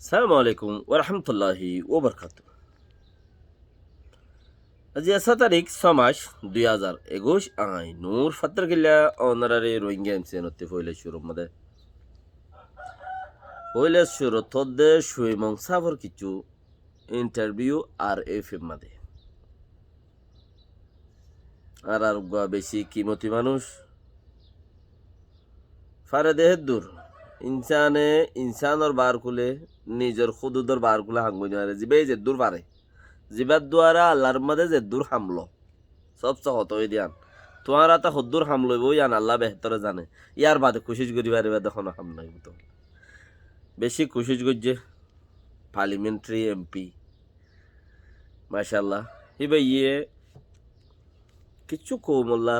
السلام عليكم ورحمة الله وبركاته. আজি 7 তারিখ 6 মাস 2021 I Noor ফাত্তর গিল্লা honorary Rohingya এমসিএনতে ফইলে শুরু তদ্দে সুইমং সাফর কিছু ইন্টারভিউ আর এফ এম মাদে আর বেশি কিমতি মানুষ ফারে দেহের দূর ইনসানর বার কুলে নিজের খুদুদর বার কুলে হাঙ্গুই নারে জিবে যে দূর পারে জিবার দ্বারা আল্লাহর মাঝে যে দূর হামলো সব সহত হয়ে দিয়ান তোমার তা হদ্দুর হামলো বই আন আল্লাহ বেহতরে জানে ইয়ার বাদে কুশিস করি বারে দেখো হাম নাই তো বেশি কুশিস করছে পার্লিমেন্টারি এমপি মাশাল্লাহ হিবে ইয়ে কিছু কৌমল্লা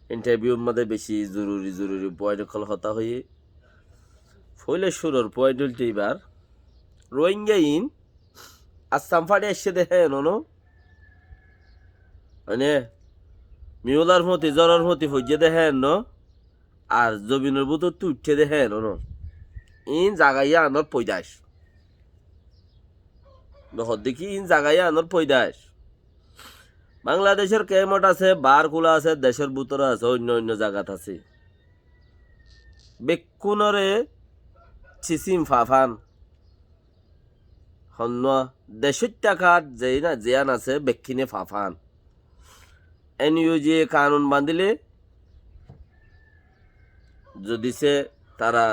ইন্টারভিউর মধ্যে বেশি জরুরি পয়েন্ট কল হতা হয়ে ফইলে শুরুর পয়েন্ট হলতে এবার রোহিঙ্গা ইন আসাম ফাড়ে এসে দেখে নো মানে মিউলার মতি জ্বরের মতি হইয়ে দেখে আর জমিনের বুতর তুই উঠে দেখে নো ইন জাগাইয়া আনর পয়দাস দেখি ইন জাগাইয়া আনর পয়দাস বাংলাদেশের কেমট আছে বারকুলা আছে দেশের বুতরে আছে অন্য জায়গাত আছে বেকুনরে চিসিম ফাফান হন্য দেশের টাকাত যেই না জিয়ান আছে বেক্ষিনে ফাফান এনইউজি কানুন বান্ধিলে যদি সে তারা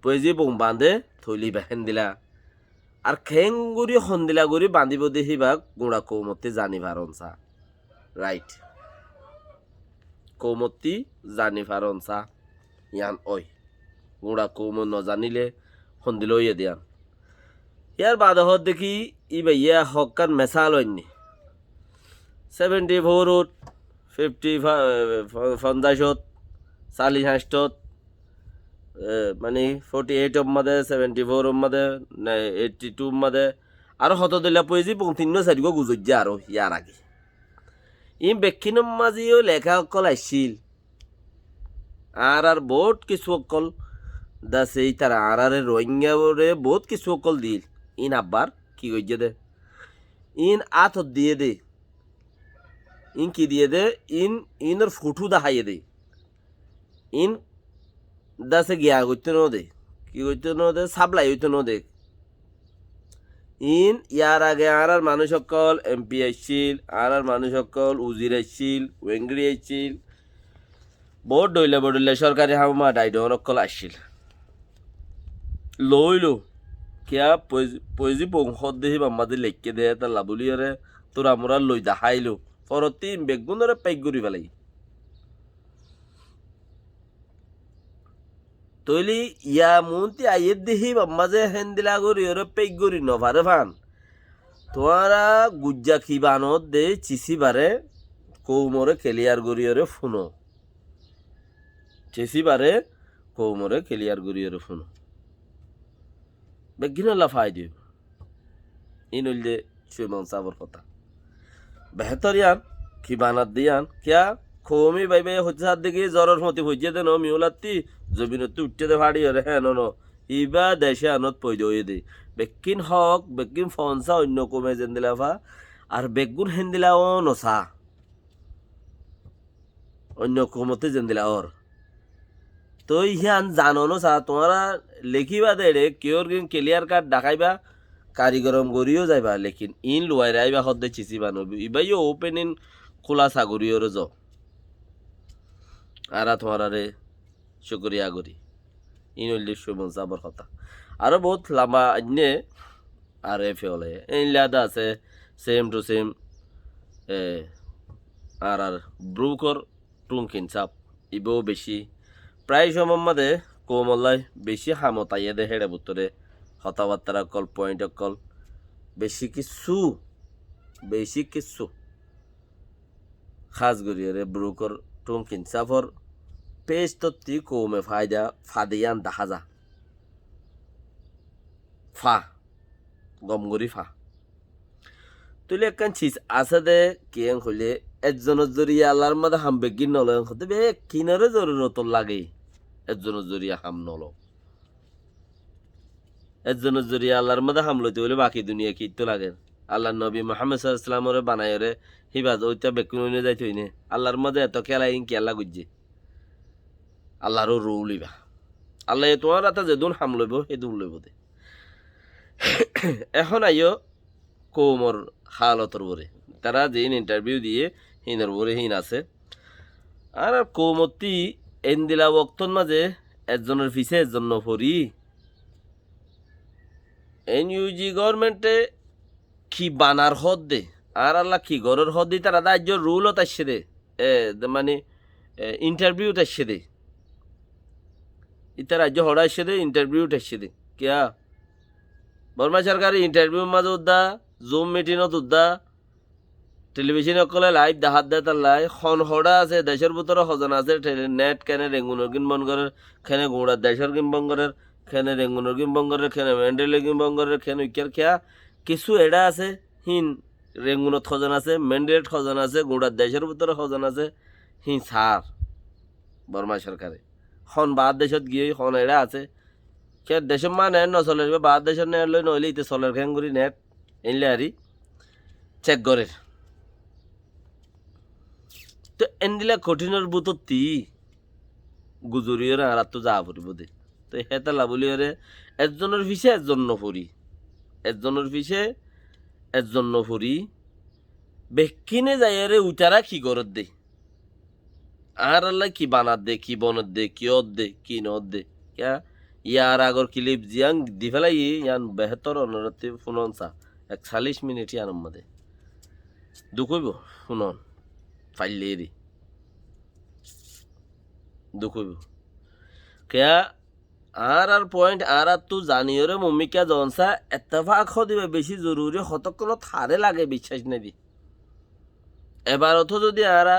পয়জি বং বান্ধে থইলি বেহেন দিলা আর খেঙ্গুরি হন্দিলা গুড়ি বান্ধিব দেখিবা গুড়া কৌমতি জানি ভারনসা রাইট কৌমতি জানি ভারনসা ইয়ান ওই গুড়া কৌম নজানিলে হন্দিল ইয়ে দিয়ান ইয়ার বাদে হত দেখি ইয়া হকার মেসাল অন্য 74 50 50 40 হাস্টত মানে 48 মধ্যে 74 মধ্যে 82 মধ্যে আর হত দিলা পয়জি 3-4 গুজজ্জা আর ইয়ার আগে বেক্ষিনম মাঝিও লেখা অকল আসছিল আর বহুত কিছু অকল দাসে তারা আর রোহিঙ্গা বহুত কিছু অকল দিল ইন আব্বার কি কইছে দে ইন আত দিয়ে দে ইন কি দিয়ে দে ইনর ফুটু দেখাইয়ে দে ইন দাসে গিয়া করতে ন দে কি করতে ন দে সাপ্লাই হইতে ন দে ইন ইয়ার আগে আর মানুষ সকল এমপি আসছিল আর মানুষ সকল উজির আসছিল ওয়েঙ্গরি আসছিল বহুত ডইলে সরকারি হামা ডাইডন সকল আসছিল লইলো কিয়া পয়জি বংশত দেহি বাম্মাদি লেখকে দে তার লাবুলিয়ারে তোরা মোরা লই দেখাইলো ফরতি বেগুনরে পেক করি পেলাই তৈলি ইয়া মুন্তি আইয়ের দেহি বাম্মাজে হেন্দিলা করি ওরে পেক করি নভারে ফান তোমারা গুজ্জা খিবানত দে চিসি বারে কৌমরে ক্লিয়ার করি ওরে ফুনো চিসি বারে কৌমরে ক্লিয়ার করি ওরে ফুনো বেগিনল্লা ফাই দিব ইন হইলে সুইমন সাবর কথা বেহতর ইয়ান কি বানাত দিয়ান কিয়া খোমি বাই বাই হচ্ছে হাত দেখি জ্বরের মতি হইছে দেন মিউলাত্তি জমিনতি উঠতে দে ফাড়ি রে হ্যাঁ ন ইবা দেশে আনত পই দই দে বেকিন হক বেকিন ফনসা অন্য কমে যেন দিলা ফা আর বেগুন হেন্দিলা ও নসা অন্য কমতে যেন দিলা ওর তো ইহান জানো না সা তোমরা লেখিবা দে রে কিওর ক্লিয়ার কার্ড দেখাইবা কারিগরম গড়িও যাইবা লেকিন ইন লুয়াই রাইবা হদ্দে চিচি বানবি ইবাইও ওপেন ইন খোলা সাগরিওর জ আরা তোমারা রে শুকরিয়া গরি ইন হইলে সুমন সাবর কথা আরো বহুত লাম্বা আন্যে আর এফ হলে এই লাদা আছে সেম টু সেম আর ব্রুকর টুঙ্কিন চাপ ইবও বেশি প্রায় সময় মধ্যে কোমল্লাই বেশি হামতাইয়ে দে হেড়ে বুতরে কথাবার্তা কল পয়েন্ট কল বেশি কিছু খাস গড়িয়ে রে ব্রুকর টুঙ্কিন চাপর পেজ তত্তি কৌমে ফাদিয়ান দেখা যা ফা গমগরি ফা তুলে একখান চিজ আছে দে কিয়াং হইলে একজনের জরিয়া আল্লাহর মধ্যে হাম বেগিন নলয় হতে বে কিনারে জরুরত লাগে একজনের জরিয়া হাম নল একজনের জরিয়া আল্লাহর মধ্যে হামলতে হলে বাকি দুনিয়া কি তো লাগে আল্লাহ নবী মোহাম্মদ সাল্লাম ওরে বানাই ওরে হিবাজ ওইটা বেকুন হইনে যাইতে হইনে আল্লাহর মধ্যে এত খেলা ইনকি আল্লাহ গুজছে আল্লাহরও রৌলিবা আল্লাহ তোমার রাতে যেদিন হাম লইব সেদিন লইব দে এখন আইও কৌমর হালতর বরে তারা যেইন ইন্টারভিউ দিয়ে হিনের বরে হিন আছে আর কৌমতি এন দিলা বক্তর মাঝে একজনের পিছে একজন নফরি এনইউজি গভর্নমেন্টে কি বানার হদ দে আর আল্লাহ কি গরের হদ দি তারা রাজ্য রুলও তাইছে দে মানে ইন্টারভিউ তাইছে দে ইতা রাজ্য হড়াইছে দে ইন্টারভিউ তাইছে দে কিয়া বর্মা সরকার ইন্টারভিউ মাঝে উদ্দা জুম মিটিংত উদ্দা টেলিভিশন অকলে লাইভ দেখাত দে তার লাই খন হড়া আছে দেশের ভিতরে সজন আছে নেট কেনে রেঙ্গুনের কিনবন করে খেনে গুঁড়ার দেশের কিনবন করে খেনে রেঙ্গুনের কিনবন করে খেনে মেন্ডেলে কিনবন করে খেনে উইকের খেয়া কিছু এডা আছে হিন রেঙ্গুনত সজন আছে মেন্ডেলেট সজন আছে গুঁড়ার দেশের ভিতরে সজন আছে হিন সার বর্মা সরকারে খন বাদ দেশত গিয়ে খন এডা আছে সে দেশের মা নেট নচলে বাদ দেশের নেট লই নইলে ইতে চলের খেঙ্গুরি নেট এনলে আরি চেক করে তো এনদিলা কঠিনের বুততি গুজরিয়রে আর তো যা পড়িব দে তো হেতালা বলিয়রে একজনের পিছে একজন নফরি একজনের পিছে একজন নফরি বেকিনে যাইয়ারে উতারা কি গরত দে আর আল্লাহ কি বানাত দে কি বনত দে কি অদ দে কি নদ দে ক্যা ইয়ার আগর ক্লিপ জিয়াং দি ফেলাই ইয়ান বেহতর অনুরতি ফুনন চা 41 মিনিট ইয়ার মধ্যে দুকইব শুনন ফাইলে রে দুকইব কেয়া আর পয়েন্ট আর তু জানিওরে মম্মিকা জনসা এতফাক দিবে বেশি জরুরি হতক্ষণ থারে লাগে বিশ্বাস নেই এবার অথ যদি আরা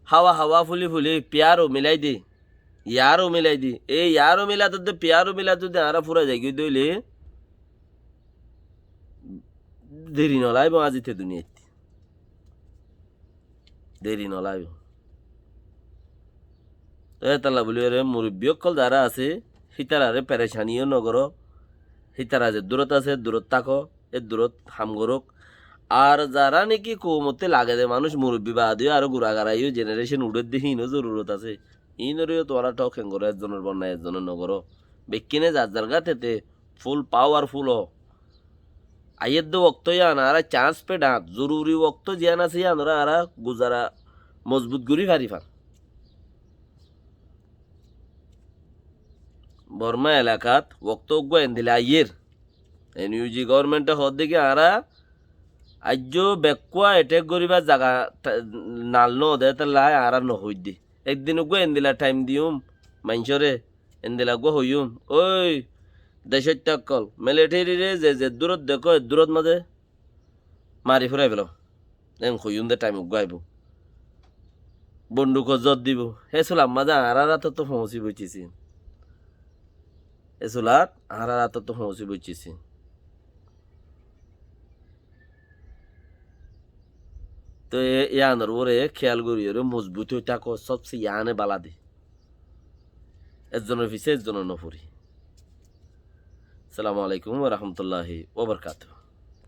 হাওয়া হাওয়া ফুলি ফুলি পেয়ারও মিলাই দি ইয়ারও মিলাই দি এই ইয়ারও মিলা তো পেয়ারও মিলা যদি আরা ফুরা যাই দইলে দেরি নলাইব আজিতে দুনিয়াতে দেরি নলাইব তালা বলি রে মুরব্বী অকল যারা আছে সীতারারে পেরেশানিও নগর সীতারা যে দূরত আছে দূরত থাকো এ দূরত হাম করুক আর যারা নাকি কৌমতে লাগে দে মানুষ মুরব্বী বাদিও আর গুড়াগাড়াইও জেনারেশন উড়ের দেখি ইনও জরুরত আছে ইনরেও তোরা টক হেঙ্গর একজনের বন্যা একজনের নগর বেকিনে যার যার গাতে ফুল পাওয়ারফুল হ আইয়ের দো ওক্ত ইয়ান আর চান্স পে ডাঁত জরুরি ওক্ত জিয়ান আছে ইয়ানরা আর গুজারা মজবুত গুড়ি ফারি ফান বর্মা এলাকাত বক্তব্য এনদিলে আইয়ের এনইউজি গভর্নমেন্টে হদ দিকে আরা আজ্য বেকুয়া এটেক করিবার জায়গা নাল ন দে লাই আর নহই দি একদিন গো এনদিলা টাইম দিউম মাইনসরে এনদিলা গো হইম ওই দেশের টাকল মিলিটারি রে যে দূরত দেখো দূরত মাঝে মারি ফুরাই পেল এন হইম দে টাইম গো আইব বন্দুক জত দিব হে চলাম মাঝে আর তো পৌঁছি বইতেছি এসুলাত আর তো পৌঁছি বইতেছি তো ইয়ানোর ওরে খেয়াল করি ওরে মজবুত হয়ে থাকো সবচেয়ে ইয়ানে বালা দে একজনের পিছে একজনের নফরি আসসালামু আলাইকুম ওয়া রাহমাতুল্লাহি ওয়া বারাকাতুহু